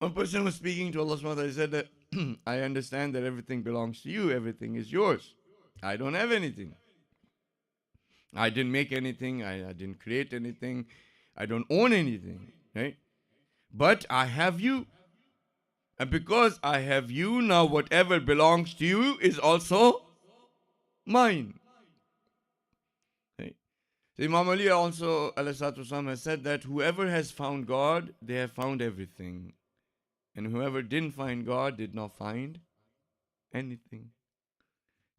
One person was speaking to Allah subhanahu wa ta'ala. He said that I understand that everything belongs to you, everything is yours. I don't have anything. I didn't make anything, I didn't create anything, I don't own anything, right? But I have you. And because I have you, now whatever belongs to you is also mine. Right? So Imam Ali also alayhi has said that whoever has found God, they have found everything. And whoever didn't find God did not find anything.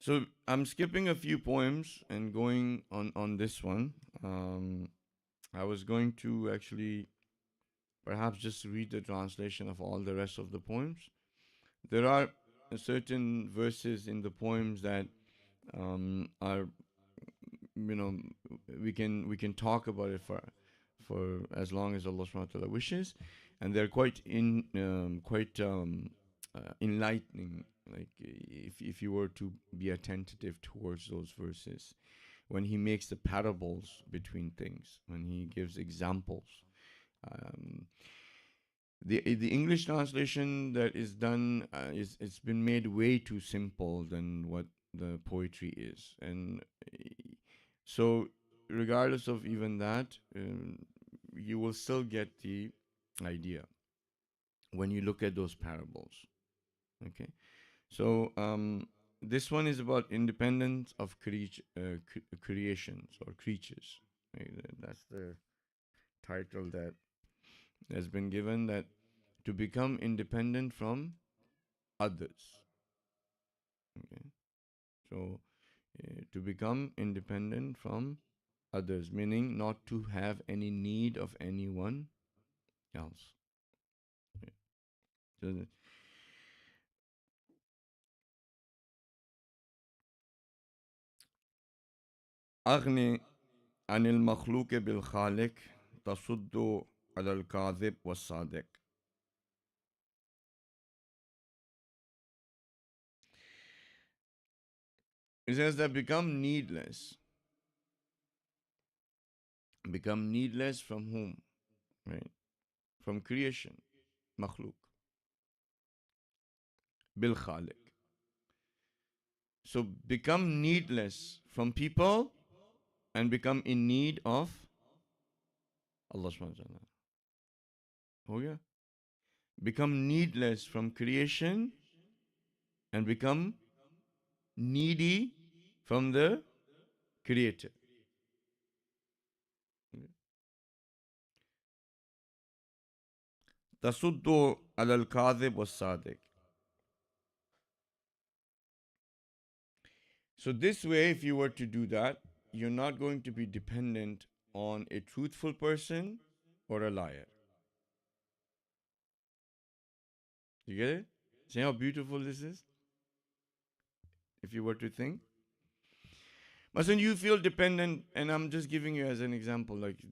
So I'm skipping a few poems and going on this one. I was going to actually perhaps just read the translation of all the rest of the poems. There are certain verses in the poems that are, you know, we can talk about it for as long as Allah subhanahu wa ta'ala wishes, and they're quite enlightening. Like if you were to be attentive towards those verses, when he makes the parables between things, when he gives examples. Um, the English translation that is done is it's been made way too simple than what the poetry is, and so regardless of even that, you will still get the idea when you look at those parables. Okay, so this one is about independence of creations or creatures. Right? That's the title that has been given, that to become independent from others. Okay, so to become independent from others, meaning not to have any need of anyone else. Okay. So أغني عن المخلوق بالخالق تصد على الكاذب والصادق. It says that become needless. Become needless from whom? Right? From creation. Makhluk. Bil khaliq. So become needless from people and become in need of Allah subhanahu wa ta'ala. Oh yeah. Become needless from creation and become needy from the Creator. Tasuddu alal kadhib was sadiq. So this way, if you were to do that, you're not going to be dependent on a truthful person or a liar. You get it? See how beautiful this is? If you were to think. Masan, you feel dependent, and I'm just giving you as an example. Like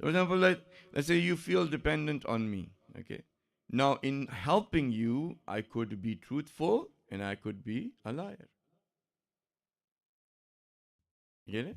For example, let's say you feel dependent on me. Okay. Now, in helping you, I could be truthful and I could be a liar. Get it?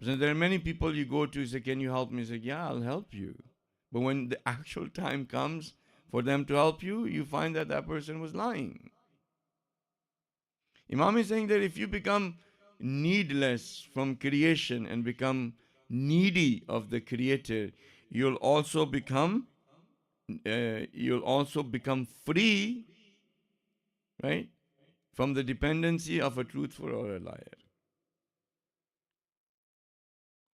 So there are many people you go to, say, can you help me? Say, yeah, I'll help you. But when the actual time comes for them to help you, you find that that person was lying. Imam is saying that if you become needless from creation and become needy of the Creator, you'll also become free, right, from the dependency of a truthful or a liar.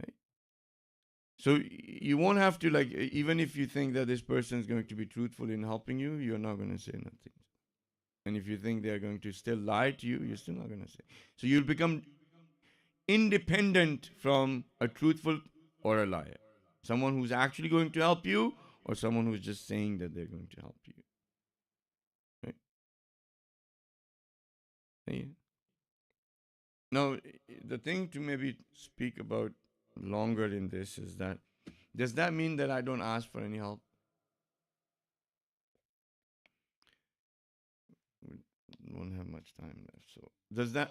Right? So you won't have to, like, even if you think that this person is going to be truthful in helping you, you're not going to say nothing. And if you think they're going to still lie to you, you're still not going to say. So you'll become independent from a truthful or a liar. Someone who's actually going to help you, or someone who's just saying that they're going to help you. Right? Yeah. Now, the thing to maybe speak about longer in this is that, does that mean that I don't ask for any help? We don't have much time left. So, does that...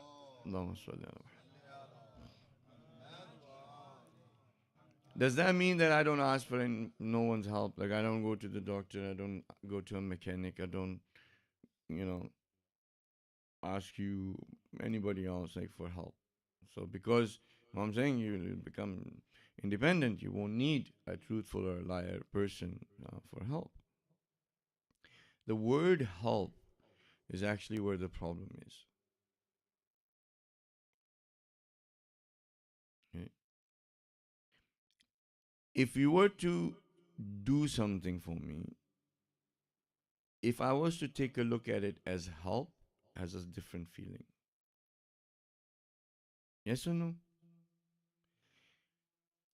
Does that mean that I don't ask for no one's help? Like, I don't go to the doctor, I don't go to a mechanic, I don't, you know, ask you, anybody else, like, for help. So, because what I'm saying, you become independent, you won't need a truthful or a liar person for help. The word help is actually where the problem is. Okay? If you were to do something for me, if I was to take a look at it as help, has a different feeling. Yes or no?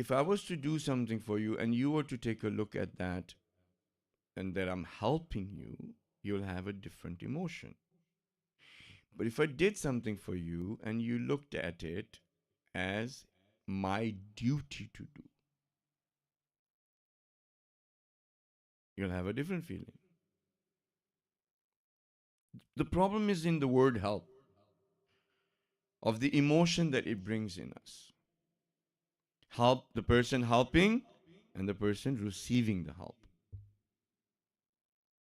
If I was to do something for you and you were to take a look at that and that I'm helping you, you'll have a different emotion. But if I did something for you and you looked at it as my duty to do, you'll have a different feeling. The problem is in the word help, of the emotion that it brings in us. Help, the person helping and the person receiving the help.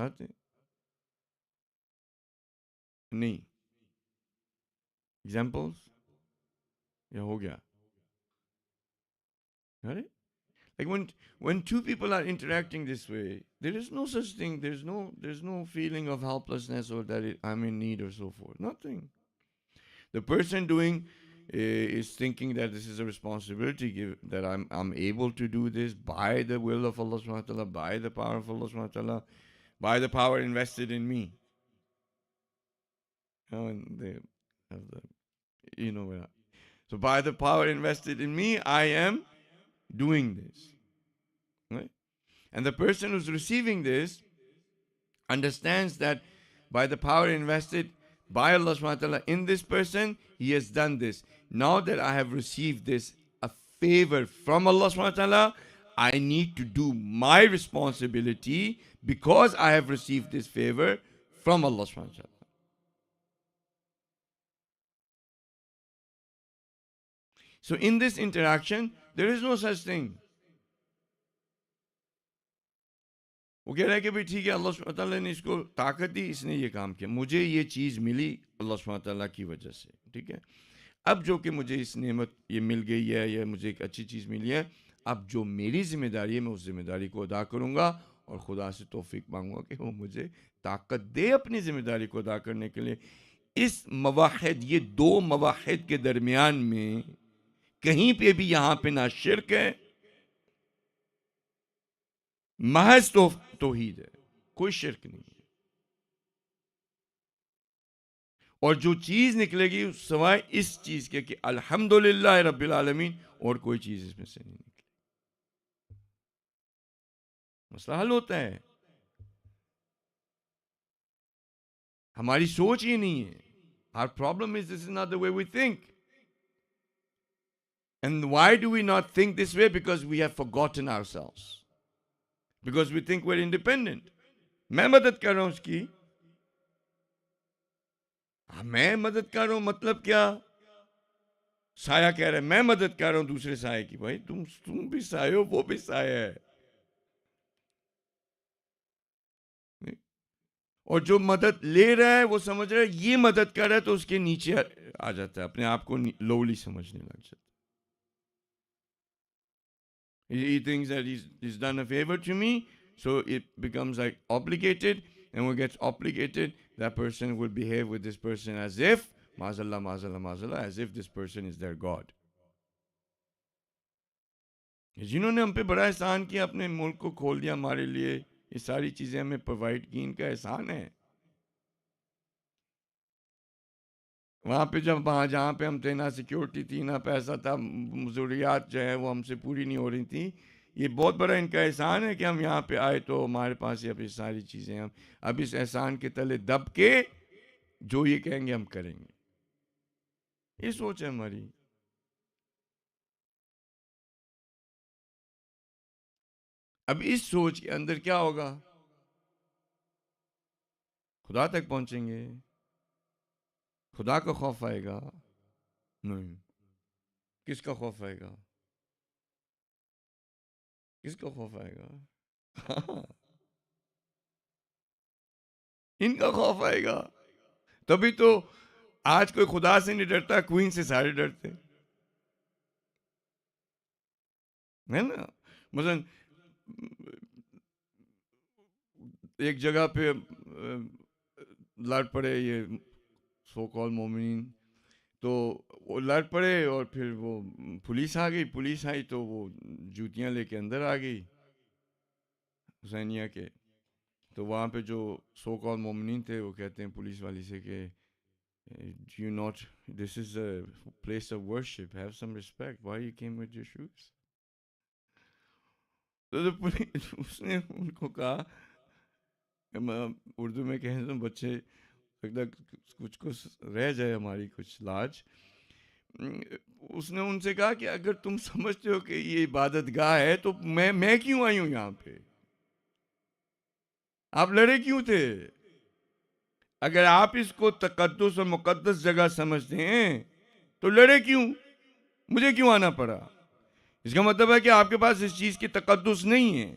بتاتے نہیں. Examples یا ہو گیا. ارے like when two people are interacting this way, there is no such thing, there's no feeling of helplessness or that I'm in need or so forth. Nothing. The person doing is thinking that this is a responsibility, that I'm able to do this by the will of Allah subhanahu wa ta'ala, by the power of Allah subhanahu wa ta'ala, by the power invested in me. And they have the, so by the power invested in me, I am doing this. Right? And the person who's receiving this understands that by the power invested by Allah subhanahu wa ta'ala in this person, he has done this. Now that I have received this, a favor from Allah subhanahu wa ta'ala, I need to do my responsibility because I have received this favor from Allah subhanahu wa ta'ala. So in this interaction, there is no such thing. وہ کہہ رہا ہے کہ بھائی ٹھیک ہے، اللہ سبحانہ تعالیٰ نے اس کو طاقت دی، اس نے یہ کام کیا، مجھے یہ چیز ملی اللہ سبحانہ تعالیٰ کی وجہ سے، ٹھیک ہے. اب جو کہ مجھے اس نعمت یہ مل گئی ہے یا مجھے ایک اچھی چیز ملی ہے، اب جو میری ذمہ داری ہے میں اس ذمہ داری کو ادا کروں گا اور خدا سے توفیق مانگوں گا کہ وہ مجھے طاقت دے اپنی ذمہ داری کو ادا کرنے کے لیے. اس مواحد، یہ دو مواحد کے درمیان میں کہیں پہ بھی یہاں پہ نہ شرک ہے، محض توحید ہے، کوئی شرک نہیں ہے. اور جو چیز نکلے گی سوائے اس چیز کے کہ الحمدللہ رب العالمین، اور کوئی چیز اس میں سے نہیں نکلے. مسئلہ حل ہوتا ہے. ہماری سوچ یہ نہیں ہے. Our problem is this is not the way we think. And why do we not think this way? Because we have forgotten ourselves. Because we think we're independent. میں مدد کر رہا ہوں اس کی. میں مدد کر رہا ہوں مطلب کیا؟ سایہ کہہ رہا ہے میں مدد کر رہا ہوں دوسرے سائے کی. بھائی تم بھی سایہ ہو، وہ بھی سایہ ہے. اور جو مدد لے رہا ہے وہ سمجھ رہا ہے یہ مدد کر رہا ہے تو اس کے نیچے آ جاتا ہے، اپنے آپ کو لولی سمجھنے لگ جاتا ہے. He thinks that he's done a favor to me, so it becomes like obligated, and when it gets obligated, that person will behave with this person as if, maazallah, as if this person is their God. جنہوں نے ہم پہ بڑا احسان کیا، اپنے ملک کو کھول دیا ہمارے لیے، یہ ساری چیزیں ہمیں پرووائڈ کی، ان کا احسان ہے. وہاں پہ جہاں پہ ہم تھے نہ سیکیورٹی تھی، نہ پیسہ تھا، ضروریات جو ہے وہ ہم سے پوری نہیں ہو رہی تھیں. یہ بہت بڑا ان کا احسان ہے کہ ہم یہاں پہ آئے تو ہمارے پاس یہ ساری چیزیں ہیں. اب اس احسان کے تلے دب کے جو یہ کہیں گے ہم کریں گے. یہ سوچ ہے ہماری. اب اس سوچ کے اندر کیا ہوگا؟ خدا تک پہنچیں گے، خدا کا خوف آئے گا؟ نہیں. کس کا خوف آئے گا؟ کس کا خوف آئے گا؟ ان کا خوف آئے گا. تبھی تو آج کوئی خدا سے نہیں ڈرتا، کوئین سے سارے ڈرتے ہے نا. مثلا ایک جگہ پہ لڑ پڑے یہ سو کال مومنین، تو وہ لڑ پڑے اور پھر وہ پولیس آئی تو وہ جوتیاں لے کے اندر آ گئی حسینیہ کے. تو وہاں پہ جو سو کال مومنین تھے وہ کہتے ہیں پولیس والی سے کہ you not, this is a place of worship, have some respect, why you came with your shoes. تو اس نے ان کو کہا، اردو میں کہیں تو بچے کچھ رہ جائے ہماری کچھ لاج. اس نے ان سے کہا کہ اگر تم سمجھتے ہو کہ یہ عبادت گاہ ہے تو میں کیوں آئی ہوں یہاں پہ؟ آپ لڑے کیوں تھے؟ اگر آپ اس کو تقدس اور مقدس جگہ سمجھتے ہیں تو لڑے کیوں؟ مجھے کیوں آنا پڑا؟ اس کا مطلب ہے کہ آپ کے پاس اس چیز کی تقدس نہیں ہے.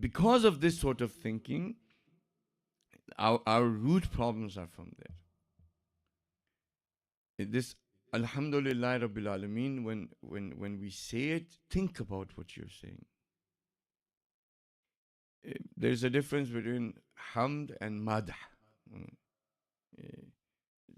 because of this sort of thinking, our root problems are from there. This Alhamdulillah Rabbil Alameen, when we say it, think about what you're saying. There's a difference between hamd and madh.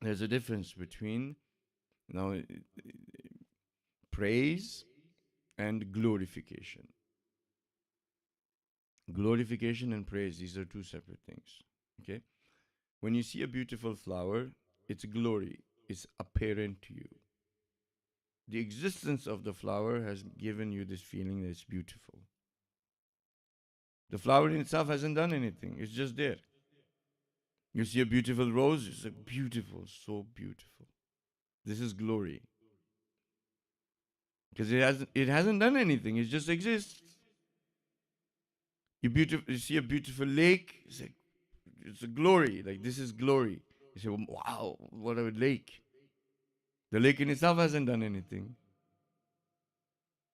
There's a difference between now praise and glorification. Glorification and praise, these are two separate things. Okay? When you see a beautiful flower, its glory is apparent to you. The existence of the flower has given you this feeling that it's beautiful. The flower in itself hasn't done anything, it's just there. You see a beautiful rose, it's like beautiful, so beautiful. This is glory. Because it hasn't done anything, it just exists. You see a beautiful lake, it's a glory, like this is glory. You say, wow, what a lake. The lake in itself hasn't done anything.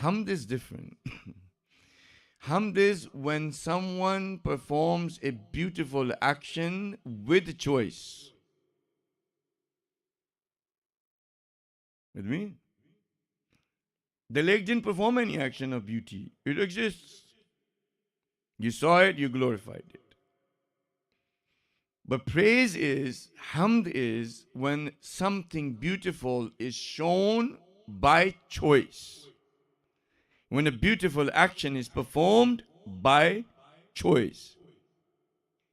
Hamd is different. Hamd is when someone performs a beautiful action with choice. With me? The lake didn't perform any action of beauty. It exists. You saw it, you glorified it. But hamd is when something beautiful is shown by choice. When a beautiful action is performed by choice.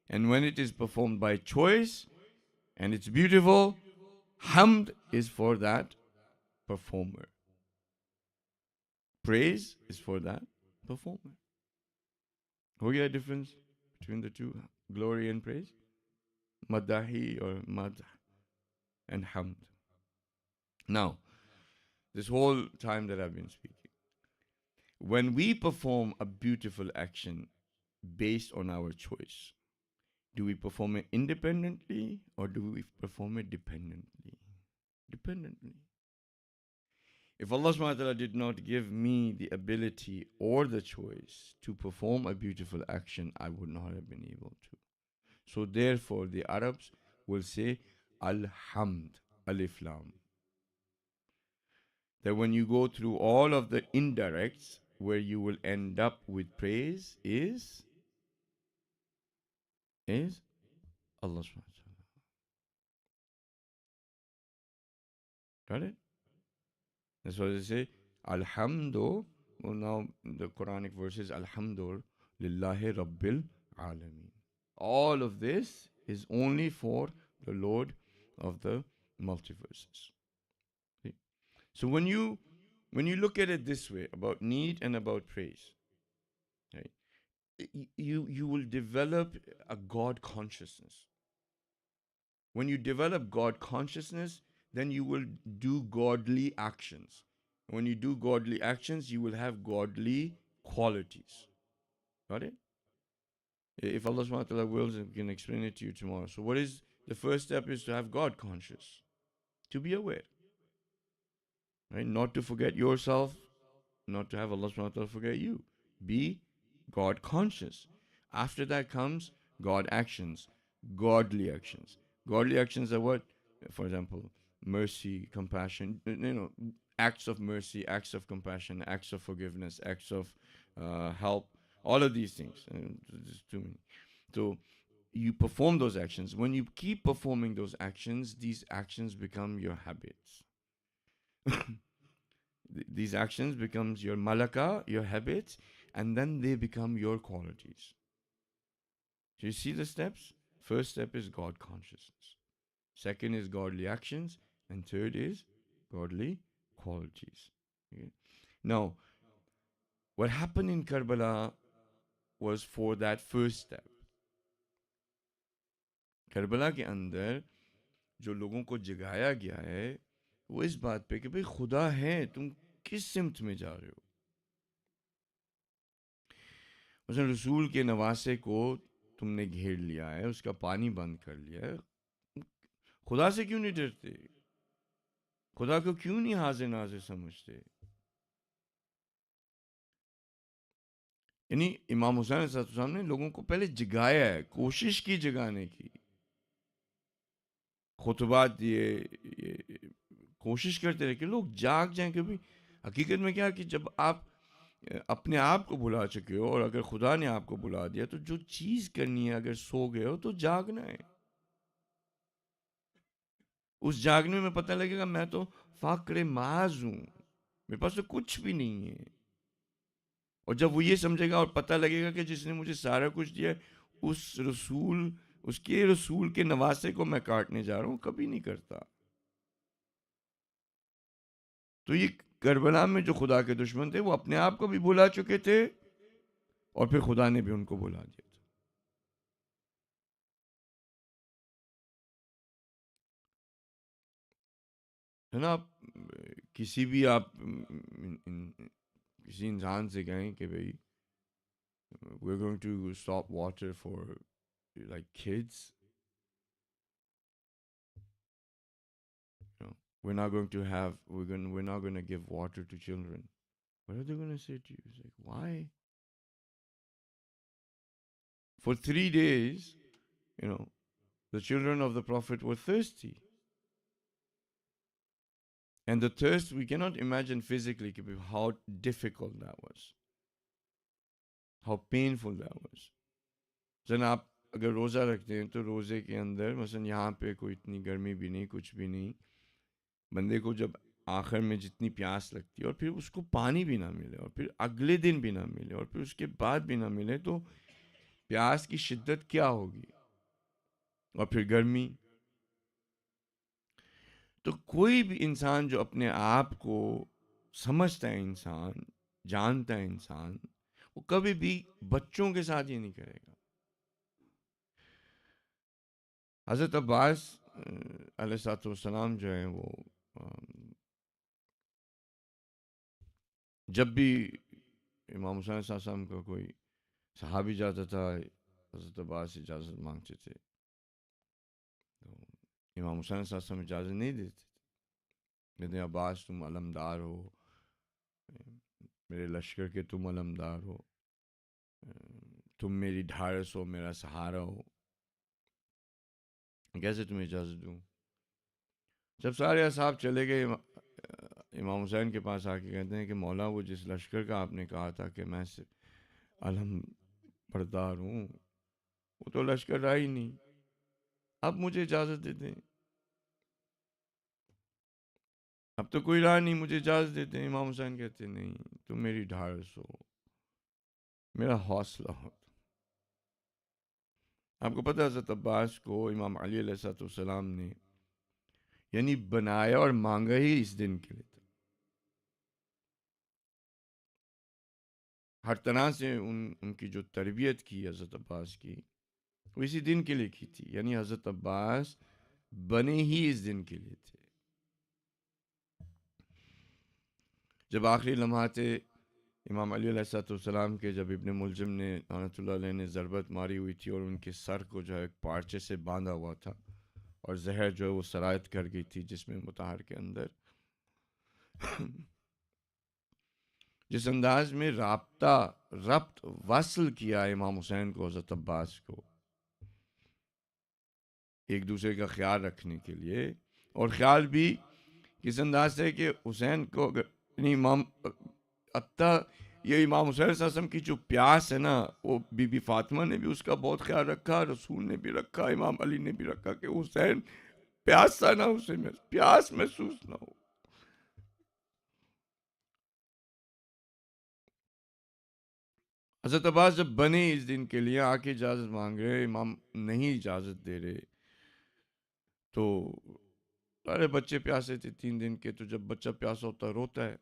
And when it is performed by choice and it's beautiful, hamd is for that performer. Praise is for that performer. What is the difference between the two, glory and praise? Madahi or madh and hamd. Now, this whole time that I've been speaking, when we perform a beautiful action based on our choice, do we perform it independently or do we perform it dependently? Dependently. If Allah subhanahu wa ta'ala did not give me the ability or the choice to perform a beautiful action, I would not have been able to. So therefore, the Arabs will say, Alhamd, Alif Lam. That when you go through all of the indirects, where you will end up with praise is Allah subhanahu wa ta'ala. Got it? That's why they say, Alhamdu. Well, now the Quranic verse is Alhamdu Lillahi Rabbil Alameen. All of this is only for the Lord of the multiverses. See? So when you look at it this way, about need and about praise, right, you will develop a God consciousness. When you develop God consciousness, then you will do godly actions. When you do godly actions, you will have godly qualities. Got it? If Allah subhanahu wa ta'ala wills, we can explain it to you tomorrow. So what is the first step is to have God conscious. To be aware. Right? Not to forget yourself, not to have Allah subhanahu wa ta'ala forget you. Be God conscious. After that comes God actions, godly actions. Godly actions are what? For example, mercy, compassion, acts of mercy, acts of compassion, acts of forgiveness, acts of help, all of these things. There's too many. So you perform those actions. When you keep performing those actions, these actions become your habits. These actions becomes your malaka, your habits, and then they become your qualities. So you see the steps? First step is God consciousness. Second is godly actions, and third is godly qualities. Okay? Now, what happened in Karbala was for that first step. Karbala کے اندر جو لوگوں کو جگایا گیا ہے وہ اس بات پہ کہ بھئی خدا ہے، تم کس سمت میں جا رہے ہو. مثلا رسول کے نواسے کو تم نے گھیر لیا ہے، اس کا پانی بند کر لیا ہے، خدا سے کیوں نہیں ڈرتے؟ خدا کو کیوں نہیں حاضر ناظر سمجھتے؟ یعنی امام حسین علیہ السلام نے لوگوں کو پہلے جگایا ہے، کوشش کی جگانے کی، خطبات دیے، کوشش کرتے رہے کہ لوگ جاگ جائیں. کہ بھی حقیقت میں کیا کہ جب آپ اپنے آپ کو بلا چکے ہو اور اگر خدا نے آپ کو بلا دیا تو جو چیز کرنی ہے، اگر سو گئے ہو تو جاگنا ہے. اس جاگنے میں پتہ لگے گا میں تو فقر محض ہوں، میرے پاس تو کچھ بھی نہیں ہے. اور جب وہ یہ سمجھے گا اور پتہ لگے گا کہ جس نے مجھے سارا کچھ دیا ہے اس کے رسول کے نواسے کو میں کاٹنے جا رہا ہوں، کبھی نہیں کرتا. تو یہ کربلا میں جو خدا کے دشمن تھے وہ اپنے آپ کو بھی بلا چکے تھے اور پھر خدا نے بھی ان کو بلا دیا تھا. ہے نا؟ آپ کسی بھی کسی انسان سے کہیں کہ بھئی we're going to stop water for like kids, you know, we're not going to give water to children. What are they going to say to you? It's like, why? For 3 days, you know, the children of the Prophet were thirsty. And the thirst, we cannot imagine physically how difficult that was, how painful that was. زن آپ اگر روزہ رکھتے ہیں تو روزے کے اندر مثلا یہاں پہ کوئی اتنی گرمی بھی نہیں، کچھ بھی نہیں، بندے کو جب آخر میں جتنی پیاس لگتی ہے اور پھر اس کو پانی بھی نہ ملے اور پھر اگلے دن بھی نہ ملے اور پھر اس کے بعد بھی نہ ملے تو پیاس کی شدت کیا ہوگی، اور پھر گرمی. تو کوئی بھی انسان جو اپنے آپ کو سمجھتا ہے، انسان جانتا ہے، انسان وہ کبھی بھی بچوں کے ساتھ یہ نہیں کرے گا. حضرت عباس علیہ السلام جو ہیں وہ جب بھی امام حسین صلی اللہ علیہ وسلم کا کوئی صحابی جاتا تھا حضرت عباس اجازت مانگتے تھے، تو امام حسین صلی اللہ علیہ وسلم اجازت نہیں دیتے تھے. کہتے ہیں عباس تم علمدار ہو، میرے لشکر کے تم علمدار ہو، تم میری ڈھارس ہو، میرا سہارا ہو، کیسے تمہیں اجازت دوں؟ جب سارے اصحاب چلے گئے امام حسین کے پاس آ کے کہتے ہیں کہ مولا وہ جس لشکر کا آپ نے کہا تھا کہ میں علم بردار ہوں وہ تو لشکر رہا ہی نہیں، اب مجھے اجازت دے دیں، اب تو کوئی راہ نہیں، مجھے اجازت دیتے ہیں. امام حسین کہتے ہیں نہیں، تم میری ڈھارس ہو، میرا حوصلہ ہو. آپ کو پتہ حضرت عباس کو امام علی علیہ السلام نے یعنی بنایا اور مانگا ہی اس دن کے لیے تھا. ہر طرح سے ان کی جو تربیت کی حضرت عباس کی وہ اسی دن کے لیے کی تھی. یعنی حضرت عباس بنے ہی اس دن کے لیے تھے. جب آخری لمحات امام علی علیہ السلام کے جب ابن ملجم نے رحمۃ اللہ علیہ نے ضربت ماری ہوئی تھی اور ان کے سر کو جو ہے ایک پارچے سے باندھا ہوا تھا اور زہر جو ہے وہ سرایت کر گئی تھی جسم مطہر کے اندر، جس انداز میں ربط وصل کیا امام حسین کو حضرت عباس کو ایک دوسرے کا خیال رکھنے کے لیے، اور خیال بھی کس انداز سے کہ حسین کو امام یہ امام حسین صلی اللہ علیہ وسلم کی جو پیاس ہے نا، وہ بی بی فاطمہ نے بھی اس کا بہت خیال رکھا، رسول نے بھی رکھا، امام علی نے بھی رکھا کہ حسین پیاسا نہ اسے پیاس محسوس نہ ہو. حضرت عباس جب بنے اس دن کے لیے آ کے اجازت مانگ رہے، امام نہیں اجازت دے رہے، تو ارے بچے پیاسے تھے 3 دن کے، تو جب بچہ پیاسا ہوتا ہے روتا ہے،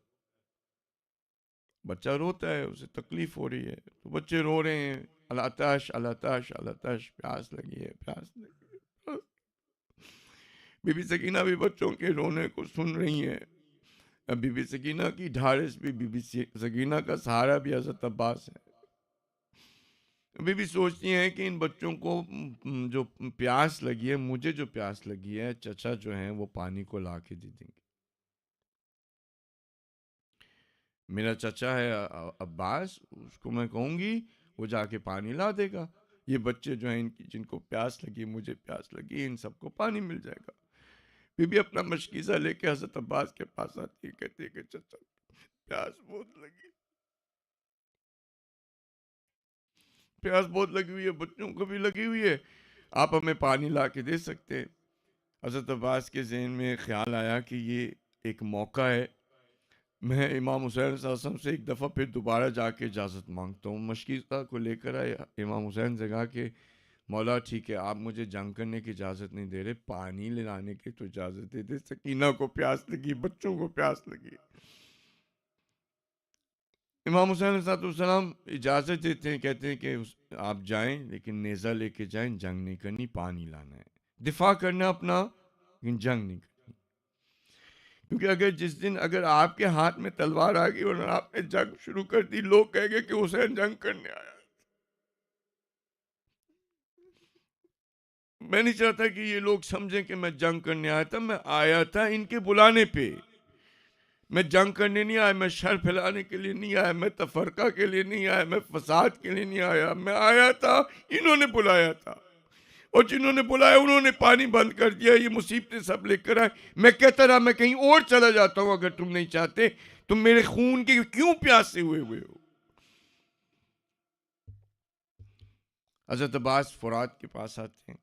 بچہ روتا ہے، اسے تکلیف ہو رہی ہے، تو بچے رو رہے ہیں، الاتش الاتش الاتش، پیاس لگی ہے پیاس لگی ہے. بی بی سکینہ بھی بچوں کے رونے کو سن رہی ہیں. بی بی سکینہ کی ڈھارس بھی، بی بی سکینہ کا سہارا بھی حضرت عباس ہے. بی بی سوچتی ہیں کہ ان بچوں کو جو پیاس لگی ہے، مجھے جو پیاس لگی ہے، چچا جو ہیں وہ پانی کو لا کے دے دیں گے. میرا چچا ہے عباس، اس کو میں کہوں گی وہ جا کے پانی لا دے گا. یہ بچے جو ہیں جن کو پیاس لگی، مجھے پیاس لگی، ان سب کو پانی مل جائے گا. بی بی اپنا مشکیزہ لے کے حضرت عباس کے پاس آتی ہے، کہتی ہے کہ چچا پیاس بہت لگی، پیاس بہت لگی ہوئی ہے، بچوں کو بھی لگی ہوئی ہے، آپ ہمیں پانی لا کے دے سکتے ہیں. حضرت عباس کے ذہن میں خیال آیا کہ یہ ایک موقع ہے، میں امام حسین صلی اللہ علیہ وسلم سے ایک دفعہ پھر دوبارہ جا کے اجازت مانگتا ہوں. مشکیزہ کو لے کر آئے امام حسین سے، کہا کہ مولا ٹھیک ہے، آپ مجھے جنگ کرنے کی اجازت نہیں دے رہے، پانی لے لانے کی تو اجازت دے دے، سکینہ کو پیاس لگی، بچوں کو پیاس لگی. امام حسین علیہ السلام اجازت دیتے ہیں، کہتے ہیں کہ آپ جائیں لیکن نیزہ لے کے جائیں، جنگ نہیں کرنی، پانی لانا ہے، دفاع کرنا اپنا، لیکن جنگ نہیں کرنی. کیونکہ اگر جس دن اگر آپ کے ہاتھ میں تلوار آ گئی اور آپ نے جنگ شروع کر دی، لوگ کہیں گے کہ حسین جنگ کرنے آیا. میں نہیں چاہتا کہ یہ لوگ سمجھیں کہ میں جنگ کرنے آیا تھا، میں آیا تھا ان کے بلانے پہ. میں جنگ کرنے نہیں آیا، میں شر پھیلانے کے لیے نہیں آیا، میں تفرقہ کے لیے نہیں آیا، میں فساد کے لیے نہیں آیا. میں آیا تھا، انہوں نے بلایا تھا، اور جنہوں نے بلایا انہوں نے پانی بند کر دیا، یہ مصیبتیں سب لے کر آئے. میں کہتا رہا میں کہیں اور چلا جاتا ہوں اگر تم نہیں چاہتے. تم میرے خون کے کیوں پیاسے ہوئے ہو؟ حضرت عباس فرات کے پاس آتے ہیں،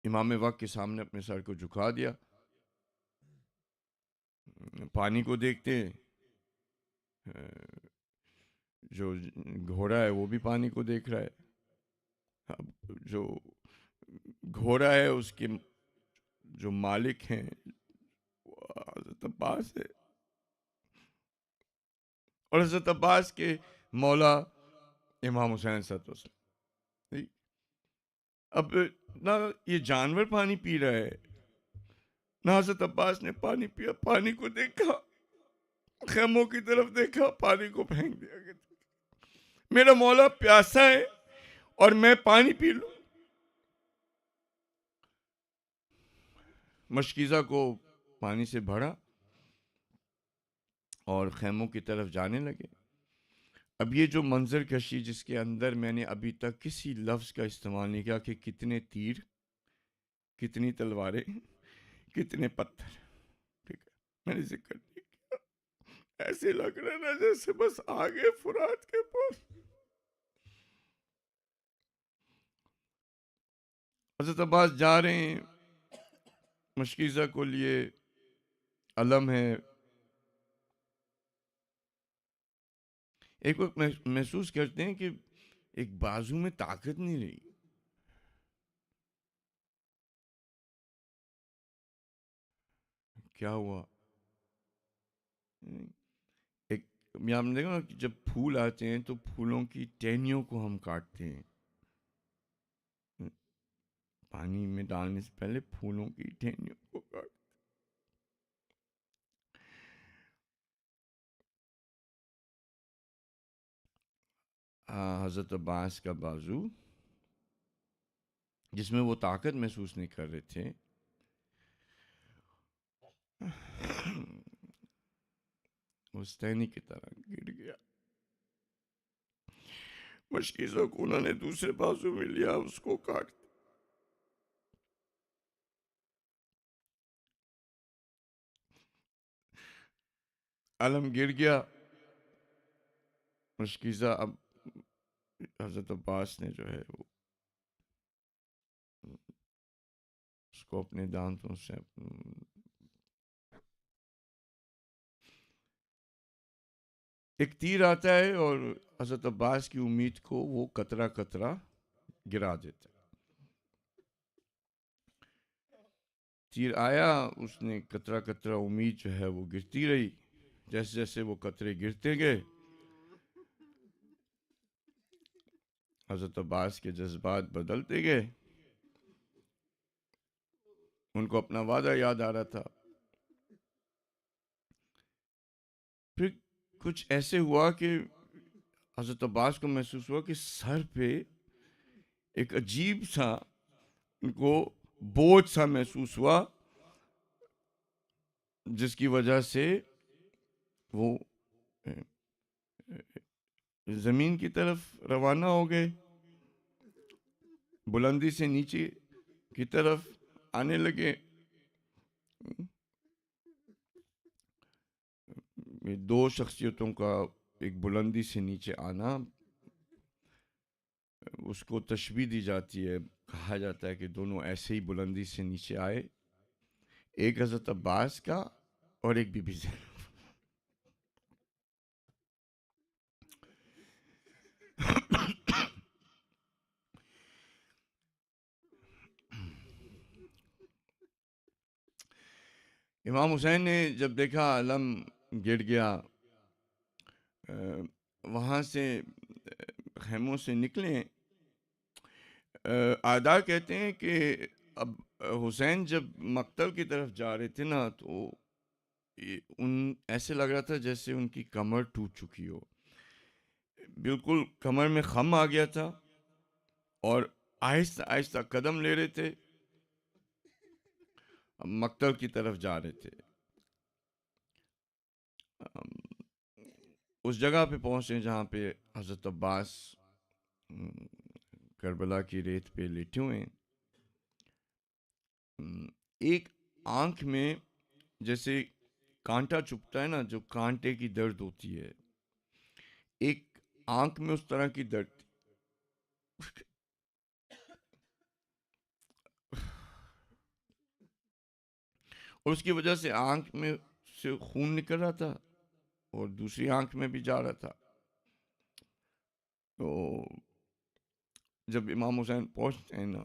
امام وقت کے سامنے اپنے سر کو جھکا دیا، پانی کو دیکھتے ہیں، جو گھوڑا ہے وہ بھی پانی کو دیکھ رہا ہے. اب جو گھوڑا ہے اس کے جو مالک ہیں وہ حضرت عباس ہے، اور حضرت عباس کے مولا امام حسین صلی اللہ علیہ وسلم. اب نہ یہ جانور پانی پی رہا ہے، نہ حضرت عباس نے پانی پیا. پانی کو دیکھا، خیموں کی طرف دیکھا، پانی کو پھینک دیا. میرا مولا پیاسا ہے اور میں پانی پی لوں. مشکیزہ کو پانی سے بھرا اور خیموں کی طرف جانے لگے. اب یہ جو منظر کشی جس کے اندر میں نے ابھی تک کسی لفظ کا استعمال نہیں کیا کہ کتنے تیر، کتنی تلواریں، کتنے پتھر، ٹھیک ہے، میں نے ذکر نہیں کیا. ایسے لگ رہا نا جیسے بس آگے فرات کے پاس. حضرت عباس جا رہے ہیں، مشکیزہ کو لیے علم ہے. ایک وقت محسوس کرتے ہیں کہ ایک بازو میں طاقت نہیں رہی. کیا ہوا؟ ایک ہم دیکھو نا، جب پھول آتے ہیں تو پھولوں کی ٹہنیوں کو ہم کاٹتے ہیں، پانی میں ڈالنے سے پہلے پھولوں کی ٹہنیوں کو کاٹ. حضرت عباس کا بازو جس میں وہ طاقت محسوس نہیں کر رہے تھے، اس ٹہنی کی طرح گر گیا. مشکیزوں کو انہوں نے دوسرے بازو میں لیا، اس کو کاٹ دیا. علم گر گیا. مشکیزہ اب حضرت عباس نے جو ہے وہ اس کو اپنے دانتوں سے ایک تیر آتا ہے اور حضرت عباس کی امید کو وہ قطرہ قطرہ گرا دیتا ہے. تیر آیا, اس نے قطرہ قطرہ امید جو ہے وہ گرتی رہی. جیسے جیسے وہ قطرے گرتے گئے حضرت عباس کے جذبات بدلتے گئے. ان کو اپنا وعدہ یاد آ رہا تھا. پھر کچھ ایسے ہوا کہ حضرت عباس کو محسوس ہوا کہ سر پہ ایک عجیب سا ان کو بوجھ سا محسوس ہوا, جس کی وجہ سے وہ زمین کی طرف روانہ ہو گئے, بلندی سے نیچے کی طرف آنے لگے. دو شخصیتوں کا ایک بلندی سے نیچے آنا, اس کو تشبیہ دی جاتی ہے, کہا جاتا ہے کہ دونوں ایسے ہی بلندی سے نیچے آئے, ایک حضرت عباس کا اور ایک بی بی زینب. امام حسین نے جب دیکھا علم گر گیا, وہاں سے خیموں سے نکلے. آدھا کہتے ہیں کہ اب حسین جب مقتل کی طرف جا رہے تھے نا, تو ان ایسے لگ رہا تھا جیسے ان کی کمر ٹوٹ چکی ہو, بالکل کمر میں خم آ گیا تھا, اور آہستہ آہستہ قدم لے رہے تھے, مقتل کی طرف جا رہے تھے. اس جگہ پہ پہنچے جہاں پہ حضرت عباس کربلا کی ریت پہ لیٹے ہوئے ہیں. ایک آنکھ میں جیسے کانٹا چبھتا ہے نا, جو کانٹے کی درد ہوتی ہے, ایک آنکھ میں اس طرح کی درد تھی. اور اس کی وجہ سے آنکھ میں سے خون نکل رہا تھا اور دوسری آنکھ میں بھی جا رہا تھا. تو جب امام حسین پہنچتے ہیں نا,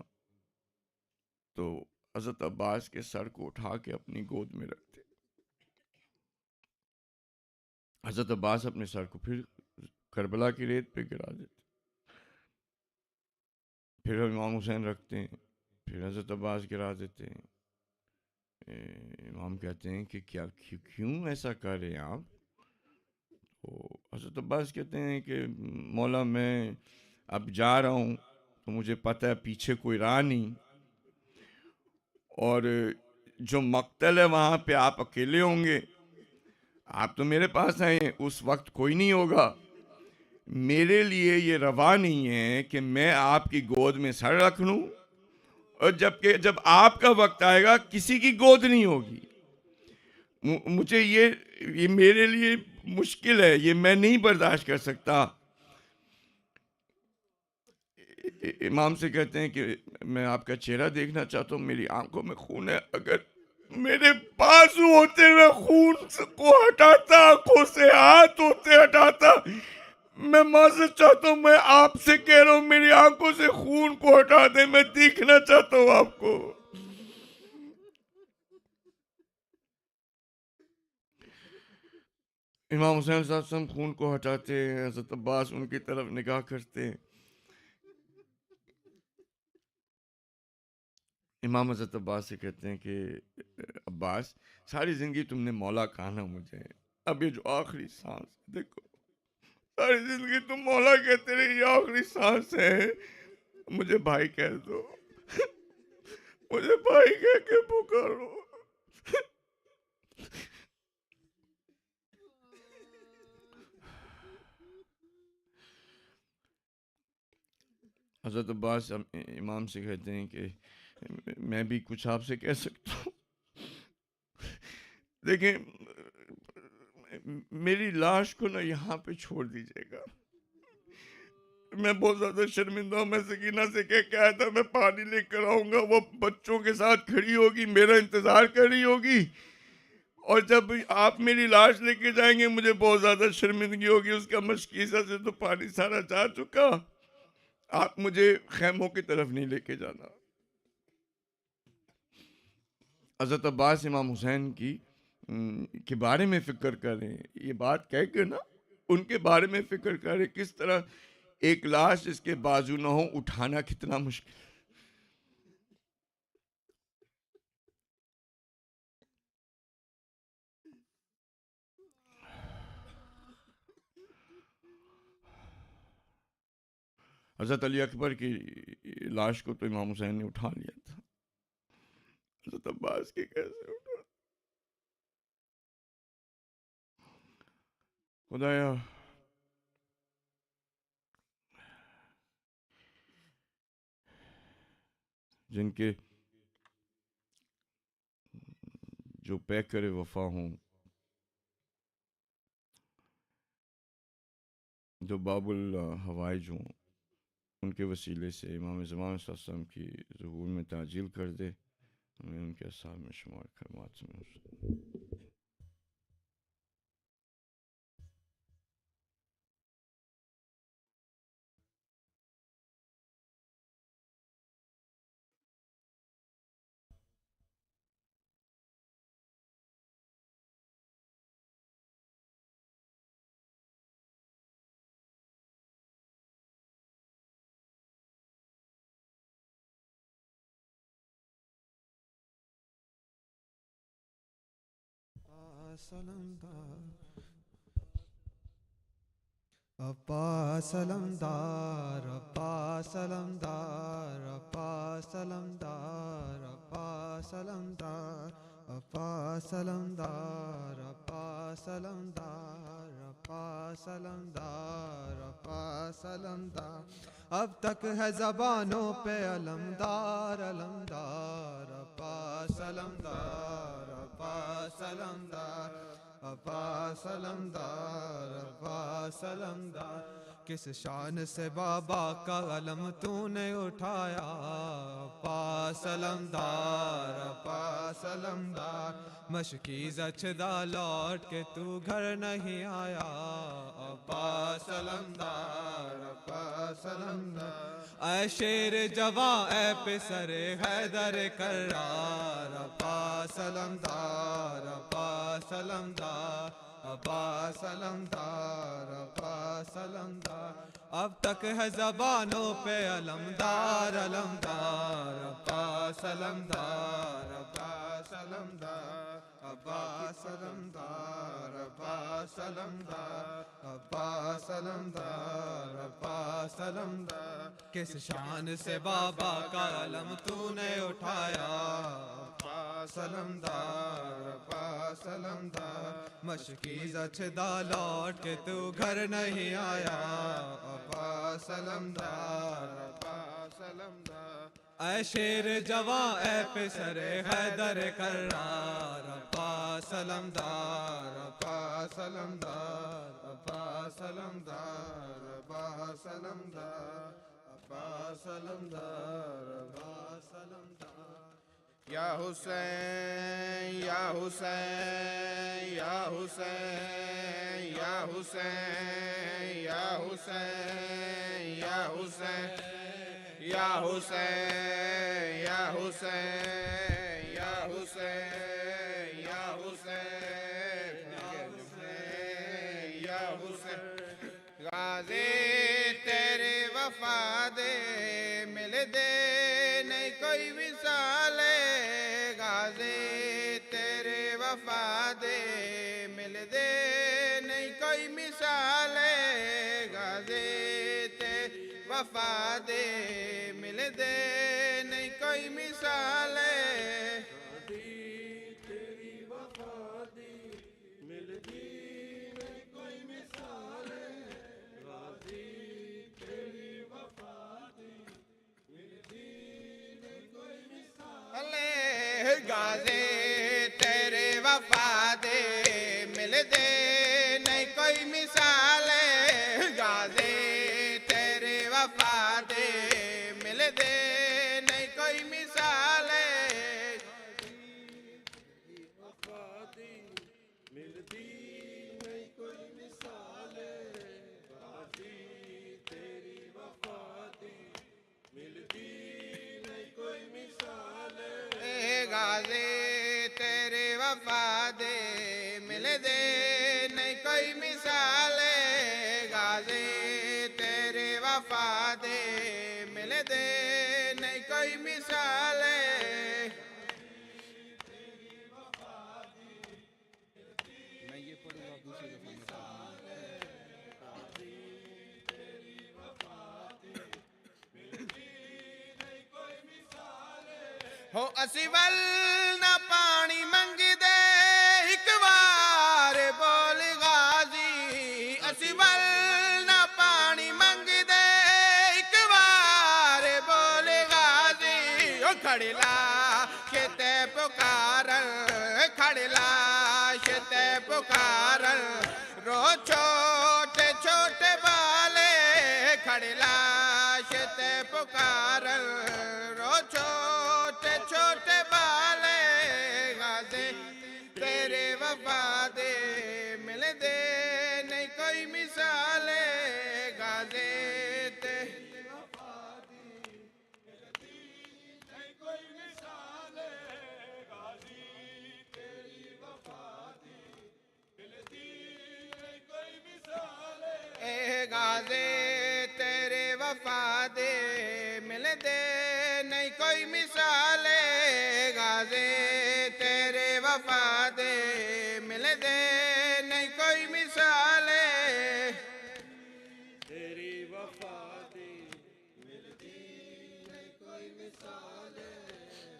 تو حضرت عباس کے سر کو اٹھا کے اپنی گود میں رکھتے. حضرت عباس اپنے سر کو پھر کربلا کی ریت پہ گرا دیتے, پھر امام حسین رکھتے ہیں, پھر حضرت عباس گرا دیتے ہیں. امام کہتے ہیں کہ کیوں ایسا کر رہے ہیں آپ؟ تو حضرت عباس کہتے ہیں کہ مولا میں اب جا رہا ہوں تو مجھے پتہ ہے پیچھے کوئی راہ نہیں, اور جو مقتل ہے وہاں پہ آپ اکیلے ہوں گے, آپ تو میرے پاس آئے ہیں, اس وقت کوئی نہیں ہوگا. میرے لیے یہ روا نہیں ہے کہ میں آپ کی گود میں سر رکھ لوں, اور جب آپ کا وقت آئے گا کسی کی گود نہیں ہوگی. مجھے یہ میرے لیے مشکل ہے, یہ میں نہیں برداشت کر سکتا. امام سے کہتے ہیں کہ میں آپ کا چہرہ دیکھنا چاہتا ہوں, میری آنکھوں میں خون ہے, اگر میرے بازو ہوتے میں خون کو ہٹاتا, آنکھوں سے ہاتھ ہوتے ہٹاتا, میں معذرت چاہتا ہوں, میں آپ سے کہہ رہا ہوں میری آنکھوں سے خون کو ہٹا دیں, میں دیکھنا چاہتا ہوں آپ کو. امام حسین صاحب سے خون کو ہٹاتے ہیں, حضرت عباس ان کی طرف نگاہ کرتے ہیں. امام حضرت عباس سے کہتے ہیں کہ عباس, ساری زندگی تم نے مولا کہا نا مجھے, اب یہ جو آخری سانس دیکھو, ساری زندگی تم مولا کہتے رہے, یہ آخری سانس ہے, مجھے بھائی کہہ دو, مجھے بھائی کہہ کے پکارو. حضرت عباس امام سے کہتے ہیں کہ میں بھی کچھ آپ سے کہہ سکتا ہوں. دیکھیں, میری لاش کو نا یہاں پہ چھوڑ دیجئے گا, میں بہت زیادہ شرمندہ ہوں. میں سکینہ سے کہہ کے آیا تھا میں پانی لے کر آؤں گا, وہ بچوں کے ساتھ کھڑی ہوگی, میرا انتظار کر رہی ہوگی, اور جب آپ میری لاش لے کے جائیں گے مجھے بہت زیادہ شرمندگی ہوگی. اس کا مشکیزہ سے تو پانی سارا جا چکا, آپ مجھے خیموں کی طرف نہیں لے کے جانا. حضرت عباس امام حسین کی کے بارے میں فکر کریں, یہ بات کہہ کے نا ان کے بارے میں فکر کریں, کس طرح ایک لاش اس کے بازو نہ ہو اٹھانا کتنا مشکل. حضرت علی اکبر کی لاش کو تو امام حسین نے اٹھا لیا تھا, حضرت عباس کی کیسے اٹھا؟ خدایا جن کے جو پیکر وفا ہوں, جو باب الحوائج ہوں, ان کے وسیلے سے امام زمان صلی اللہ علیہ وسلم کی ظہور میں تعجیل کر دے, ہمیں ان کے اصحاب میں شمار کرمات میں. سلام دار ابا سلام دار ابا سلام دار ابا سلام دار ابا سلام دار ابا سلام دار ابا سلام دار ابا سلام دار ابا سلام دار. اب تک ہے زبانوں پہ علمدار علمدار ابا سلام دار ابا سلام دار ابا سلام دار ابا سلام دار. کس شان سے بابا کا علم تو نے اٹھایا ابا سلام دار ابا سلام دار. مشکیزہ چھدا لوٹ کے تو گھر نہیں آیا ابا سلام دار ابا سلام دار. اے شیر جواں اے پسر حیدر کرار ابا سلام دار ابا سلام دار ابا سلام دار ابا سلام دار. اب تک ہے زبانوں پہ علمدار علمدار ابا سلام دار ابا سلام دار ابا سلام دار ابا سلام دار ابا سلام دار ابا سلام دار. کس شان سے بابا کا علم تو نے اٹھایا ابا سلام دار ابا سلام دار. مشکیزہ چھدا لوٹ کے تو گھر نہیں آیا ابا سلام دار ابا سلام دار. اے شیر جواں اے پسر حیدر کرار ابا سلام دار ابا سلام دار ابا سلام دار ابا سلام دار ابا سلام دار ابا سلام دار. یا حسین یا حسین یا حسین یا حسین یا حسین یا حسین یا حسین یا حسین یا حسین یا حسین یا حسین. غازی تیرے وفا دے مل دے نہیں کوئی مثال. غازی تیرے وفا دے مل دے نہیں کوئی مثال. غازی تیرے وفا دے مل دے نہیں کوئی مثال. غازی تیری وفا دے مل دے نہیں کوئی مثال. غازی تیری وفا دے مل دے نہیں کوئی مثال. غازی تیرے وفا دے مل دے نہیں کوئی مثال. غازی تیرے غازی تیری وفا دے مل دے نہیں کوئی مثال غازی تیری وفا دے مل دے نہیں کوئی مثال میں یہ پڑھوں گا دوسری دفعہ ہو اسی ول نہ پانی منگ دے ایک بار بول غازی اسی ول نہ پانی منگ دے ایک بار بول غازی او کھڑلا شتے پکارن کھڑلا شتے پکارن رو چھوٹے چھوٹے بالے کھڑلا شتے پکارن رو چھوٹے چھوٹے بالے غازی تیرے وفا دے مل دے نہیں کوئی مثال غازی تیرے وفا دے ملتی نہیں کوئی مثال غازی تیری وفا دے ملتی نہیں کوئی مثال اے غازی تیرے وفا دے مل دے نہیں کوئی مثال غازی تیرے وفا دے مل دے نہیں کوئی مثال تیری وفا دے ملتی نہیں کوئی مثال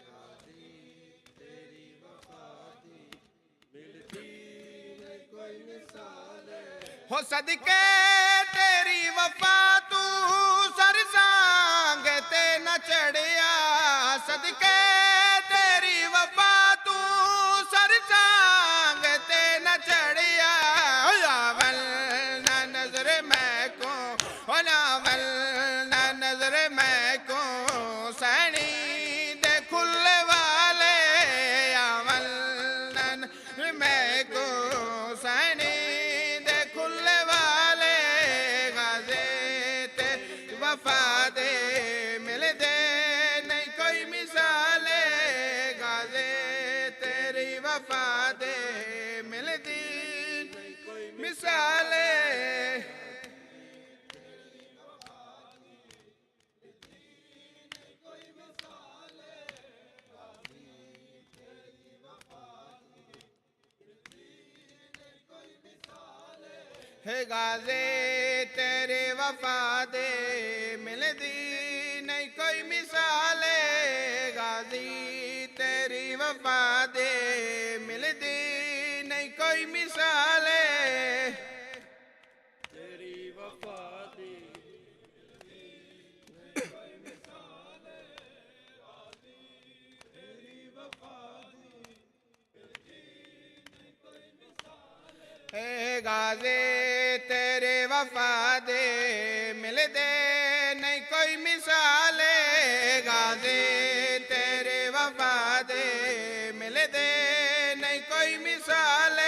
غازی تیری وفا دے ملتی نہیں کوئی مثال ہو صدقے تیری وفا تو سر سانگ تے نہ چڑھیا صدقے تیری وفا تو سر سانگ تے نہ چڑھیا ول نہ نظر میں کو ول نہ نظر میں کو سینی دے کھلے والے ول نہ نظر میں کو سینی دے کھلے والے غازی تیری وفا دے مل دے نہیں کوئی مثال غازی تیری وفا دے مل دی نہیں کوئی مثال ہے غازی تیرے وفا دے مل دی نہیں کوئی مثال غازی تیری وفا دے مل دی نہیں کوئی مثال تیری وفا دے اے غازی تیرے وفا دے مل دے نہیں کوئی مثال غازی تیرے وفا دے مل دے نہیں کوئی مثال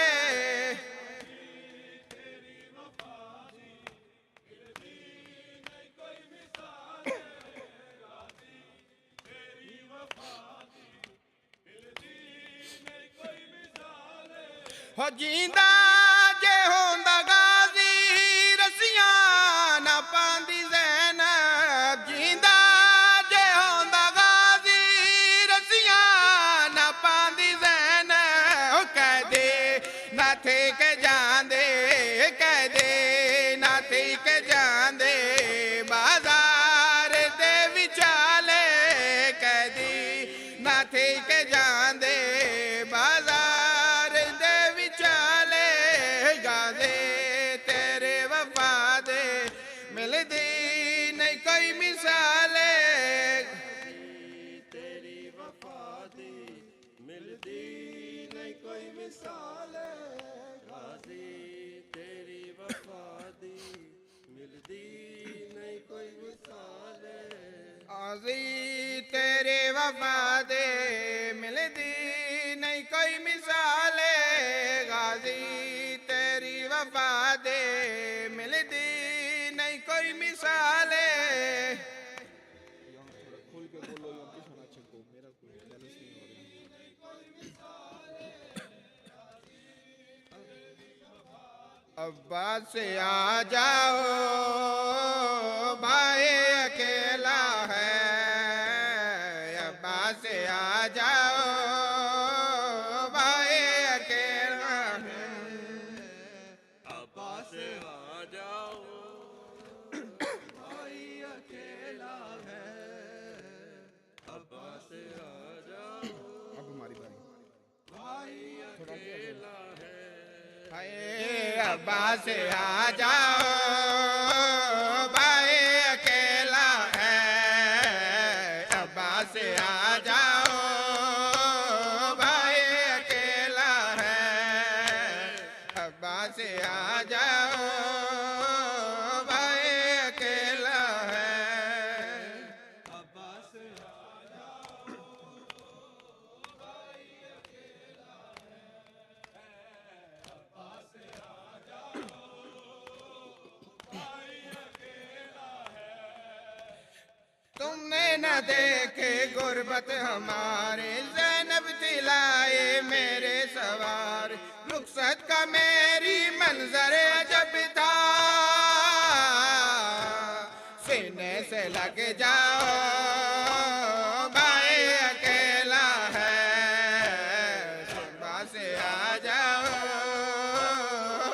ہو جیندہ جے ہوندا غازی رسیاں نہ پاندی زینب جیندہ جے ہوندا غازی رسیاں نہ پاندی زینب کہہ دے نہ تھے کہ جاندے کہہ دے نہ تھے کہ جاندے بازار دے وچالے کہہ دی نہ تھے کہ جاندے بازار دے وچالے غازی تیرے وفا دے مل دی نہیں کوئی مثال تیری وفا دے مل دی نہیں کوئی مثال غازی تیری وفا دے مل دی نہیں کوئی مثال غازی تیرے وفا دے مل دی نہیں کوئی مثال غازی تیری وفا دے مل دی نہیں کوئی مثال کھول کے بولو یا پیچھے نہ چھکو میرا کوئی بیلنس نہیں ہو رہا عباس آ جاؤ بھائی اکیلا ہے، عباس آ جاؤ بھائی اکیلا ہے، عباس آ جاؤ بھائی اکیلا ہے، عباس آ جاؤ اب ہماری باری بھائی اکیلا ہے، اے عباس آ جاؤ بھائی اکیلا ہے، عباس آ جاؤ بھائی اکیلا ہے، عباس آ جاؤ بھائی اکیلا ہے، عباس آ جاؤ بھائی اکیلا ہے، عباس آ جاؤ بھائی اکیلا ہے، تم نے نہ دیکھے غربت ہماری، زینب دلائے میرے سوار، رخصت کا میری منظر عجب تھا، سینے سے لگ جاؤ بھائی اکیلا ہے، صبح سے آ جاؤ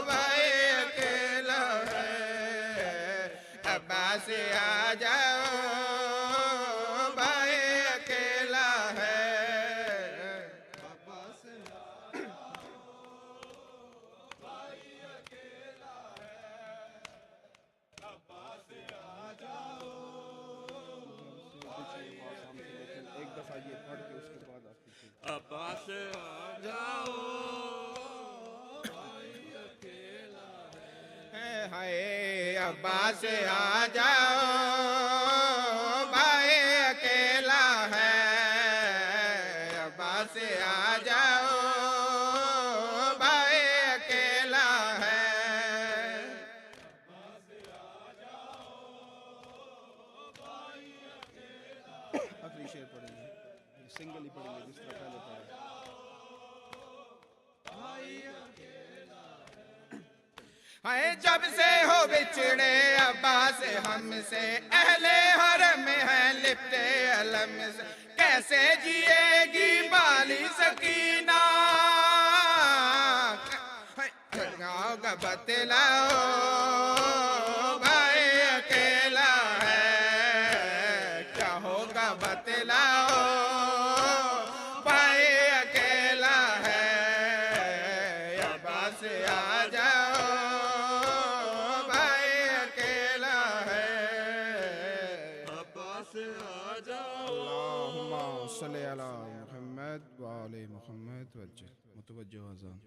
بھائی اکیلا ہے، ابا سے آ جاؤ بھائی اکیلا ہے، عباس آ بھائی اکیلا ہے، عباس آ جاؤ ایک دفعہ یہ پڑھ کے اس کے بعد آپ کی عباس آ جاؤ بھائی اکیلا ہے، ہائے عباس آ جاؤ بھائی اکیلا ہے، عباس آ جاؤ بھائی اکیلا ہے، آخری شعر پڑھیں گے، سنگل ہی پڑھیں گے جس طرح پہلے پڑھا، ہائے جب سے ہو بچھڑے عباس ہم سے، اہل حرم ہے لپٹے علم سے، کیسے جیے گی بالی سکینہ، گاؤں کا بتلاؤ بھائی اکیلا ہے، کیا ہوگا بتلاؤ بھائی اکیلا ہے، عباس آ جاؤ بھائی اکیلا ہے، عباس آ جاؤ اللہم صلی علی محمد و آل محمد وجہ متوجہ اذان